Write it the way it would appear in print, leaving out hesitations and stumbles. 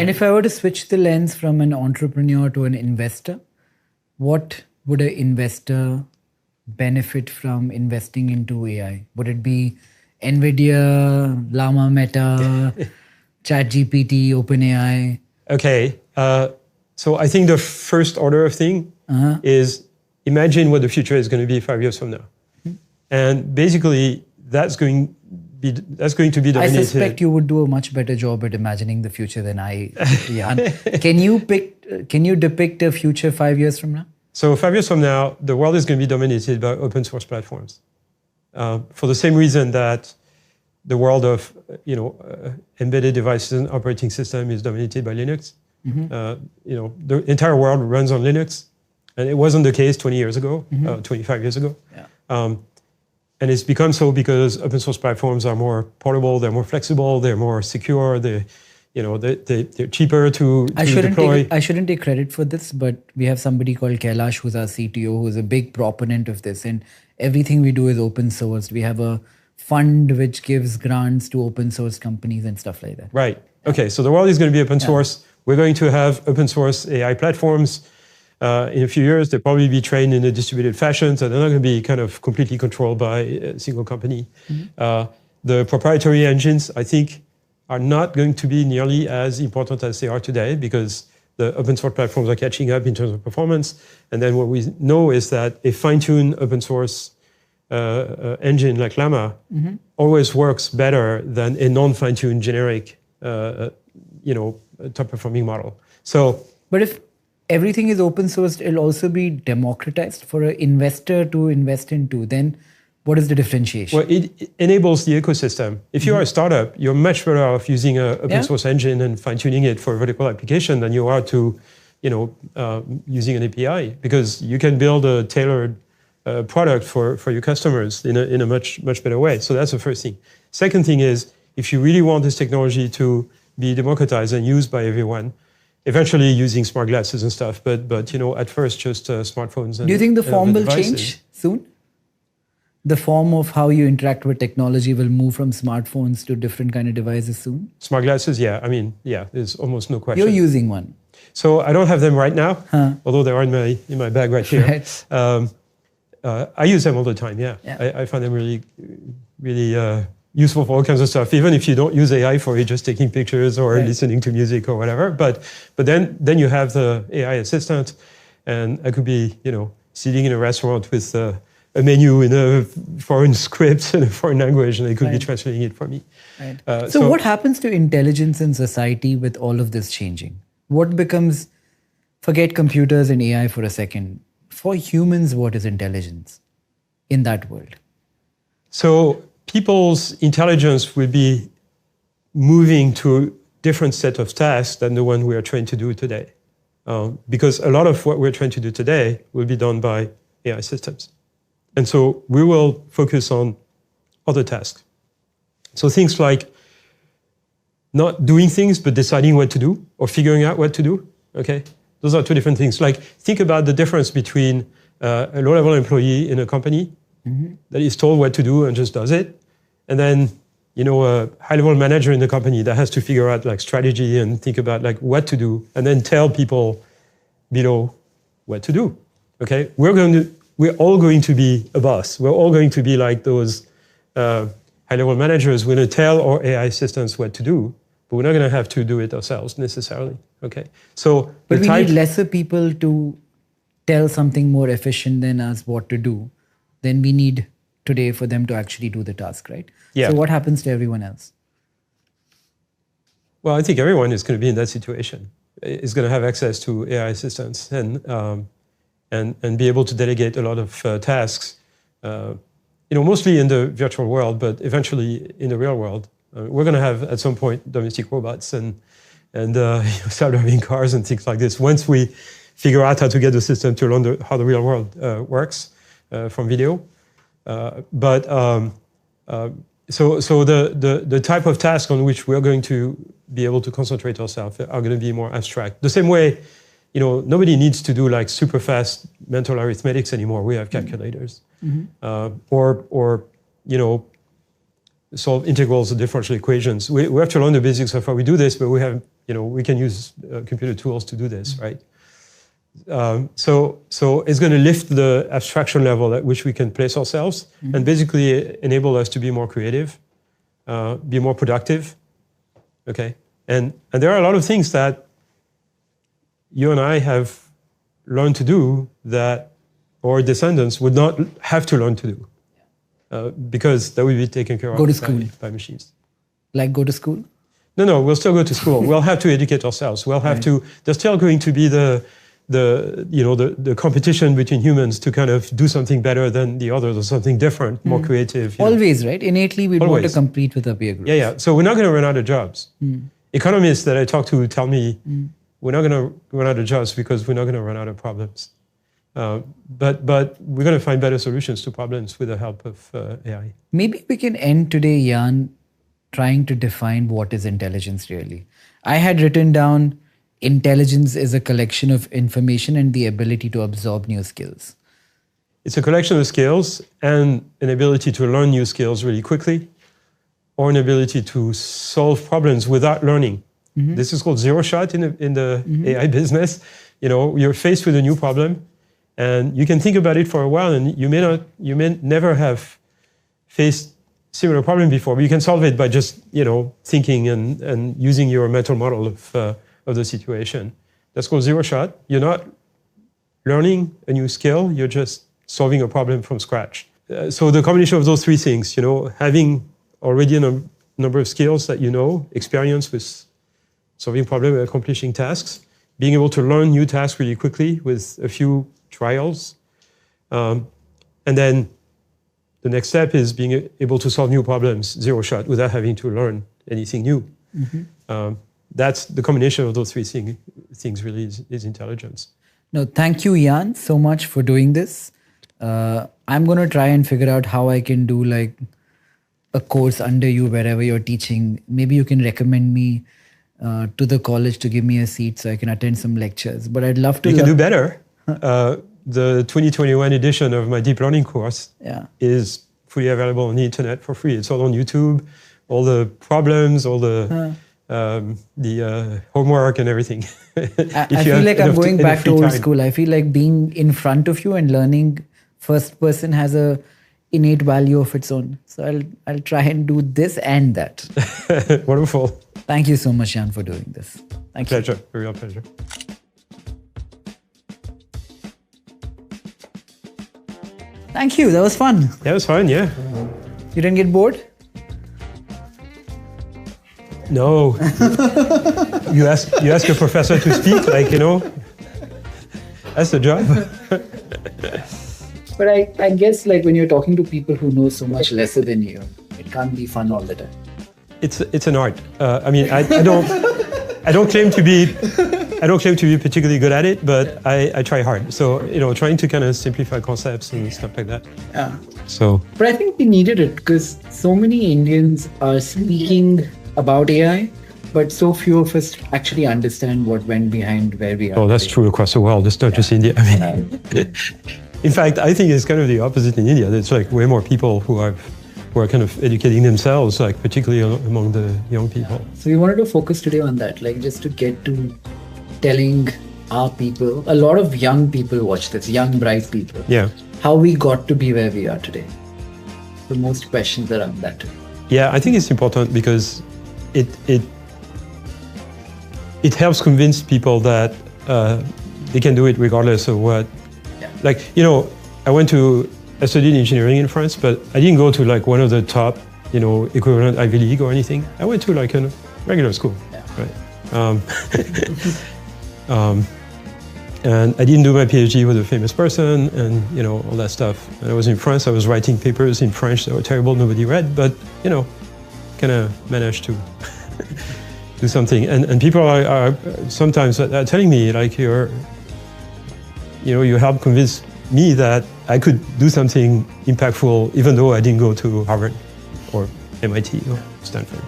And if I were to switch the lens from an entrepreneur to an investor, what would an investor benefit from investing into AI? Would it be NVIDIA, Llama, Meta, ChatGPT, OpenAI? Okay. So I think the first order of thing is imagine what the future is going to be 5 years from now. And basically, that's going to be dominated. I suspect you would do a much better job at imagining the future than I, Jan. Can you depict a future 5 years from now? So 5 years from now, the world is going to be dominated by open source platforms. For the same reason that the world of embedded devices and operating system is dominated by Linux. The entire world runs on Linux, and it wasn't the case 20 years ago, 25 years ago. Yeah. And it's become so because open source platforms are more portable, they're more flexible, they're more secure, they're cheaper to deploy. I shouldn't take credit for this, but we have somebody called Kailash, who's our CTO, who's a big proponent of this. And everything we do is open sourced. We have a fund which gives grants to open source companies and stuff like that. Right. Okay. So the world is going to be open source. We're going to have open source AI platforms. In a few years, they'll probably be trained in a distributed fashion, so they're not going to be kind of completely controlled by a single company. The proprietary engines, I think, are not going to be nearly as important as they are today because the open source platforms are catching up in terms of performance. And then what we know is that a fine-tuned open source engine like Llama always works better than a non-fine-tuned generic, top-performing model. But if everything is open sourced, it'll also be democratized for an investor to invest into. Then what is the differentiation? Well, it enables the ecosystem. If you are a startup, you're much better off using an open source engine and fine-tuning it for a vertical application than you are to, using an API, because you can build a tailored product for your customers in a much better way. So that's the first thing. Second thing is, if you really want this technology to be democratized and used by everyone, eventually using smart glasses and stuff, but at first just smartphones. And, do you think the form will devices. change soon? The form of how you interact with technology will move from smartphones to different kind of devices soon? Smart glasses, yeah. I mean, yeah, there's almost no question. You're using one. So I don't have them right now, although they are in my bag right here. Right. I use them all the time, yeah. I find them really, really useful for all kinds of stuff, even if you don't use AI for it, just taking pictures or listening to music or whatever. But then you have the AI assistant, and I could be, sitting in a restaurant with a menu in a foreign script in a foreign language, and it could be translating it for me. Right. So what happens to intelligence in society with all of this changing? What becomes, forget computers and AI for a second, for humans, what is intelligence in that world? So people's intelligence will be moving to a different set of tasks than the one we are trained to do today. Because a lot of what we're trying to do today will be done by AI systems. And so we will focus on other tasks. So things like not doing things, but deciding what to do or figuring out what to do, okay? Those are two different things. Like, think about the difference between a low-level employee in a company that is told what to do and just does it, and then, a high-level manager in the company that has to figure out like strategy and think about like what to do, and then tell people below what to do. Okay, we're all going to be a boss. We're all going to be like those high-level managers. We're going to tell our AI assistants what to do, but we're not going to have to do it ourselves necessarily. Okay, so but we need lesser people to tell something more efficient than us what to do than we need today for them to actually do the task, right? Yeah. So what happens to everyone else? Well, I think everyone is going to be in that situation. Is going to have access to AI assistants and be able to delegate a lot of tasks. Mostly in the virtual world, but eventually in the real world. We're going to have at some point domestic robots and self-driving cars and things like this. Once we figure out how to get the system to learn how the real world works from video. So the type of task on which we're going to be able to concentrate ourselves are going to be more abstract. The same way, nobody needs to do like super fast mental arithmetics anymore. We have calculators, or solve integrals or differential equations. We have to learn the basics of how we do this, but we have we can use computer tools to do this, right? So it's going to lift the abstraction level at which we can place ourselves and basically enable us to be more creative, be more productive. Okay, and there are a lot of things that you and I have learned to do that our descendants would not have to learn to do because that would be taken care of by machines. Like go to school? No, we'll still go to school. We'll have to educate ourselves. We'll have to. There's still going to be the competition between humans to kind of do something better than the others or something different, more creative. Always, right? Innately, we want to compete with our peer groups. Yeah. So we're not going to run out of jobs. Economists that I talk to tell me we're not going to run out of jobs because we're not going to run out of problems. But we're going to find better solutions to problems with the help of AI. Maybe we can end today, Jan, trying to define what is intelligence really. I had written down intelligence is a collection of information and the ability to absorb new skills. It's a collection of skills and an ability to learn new skills really quickly, or an ability to solve problems without learning. This is called zero shot in the AI business. You're faced with a new problem, and you can think about it for a while, and you may never have faced similar problem before, but you can solve it by just thinking and using your mental model of the situation. That's called zero shot. You're not learning a new skill, you're just solving a problem from scratch. So the combination of those three things, having already a number of skills that experience with solving problems and accomplishing tasks, being able to learn new tasks really quickly with a few trials, and then the next step is being able to solve new problems, zero shot, without having to learn anything new. That's the combination of those three things really is intelligence. No, thank you, Jan, so much for doing this. I'm going to try and figure out how I can do like a course under you wherever you're teaching. Maybe you can recommend me to the college to give me a seat so I can attend some lectures. But I'd love to... You can do better. The 2021 edition of my deep learning course is fully available on the internet for free. It's all on YouTube, all the problems, all the homework and everything. I feel like I'm going back to old school. I feel like being in front of you and learning first person has a innate value of its own. So I'll try and do this and that. Wonderful. Thank you so much, Jan, for doing this. Thank you. Pleasure. A real pleasure. Thank you. That was fun. That was fun, yeah. You didn't get bored? No. You ask a professor to speak, that's the job. But I guess when you're talking to people who know so much lesser than you, it can't be fun all the time. It's an art. I don't claim to be particularly good at it, but I try hard. So trying to kind of simplify concepts and stuff like that. Yeah. So. But I think we needed it because so many Indians are speaking about AI, but so few of us actually understand what went behind where we are. Oh, that's true across the world. It's not just India. In fact, I think it's kind of the opposite in India. There's way more people who are kind of educating themselves, particularly among the young people. So we wanted to focus today on that, just to get to telling our people, a lot of young people watch this, young, bright people, how we got to be where we are today. The most questions around that. Yeah, I think it's important because it helps convince people that they can do it regardless of what. Yeah. I studied engineering in France, but I didn't go to one of the top, equivalent Ivy League or anything. I went to a regular school, right? And I didn't do my PhD with a famous person and, all that stuff. And I was in France, I was writing papers in French that were terrible, nobody read, but, kind of managed to do something. And people are sometimes telling me, you helped convince me that I could do something impactful even though I didn't go to Harvard or MIT or Stanford.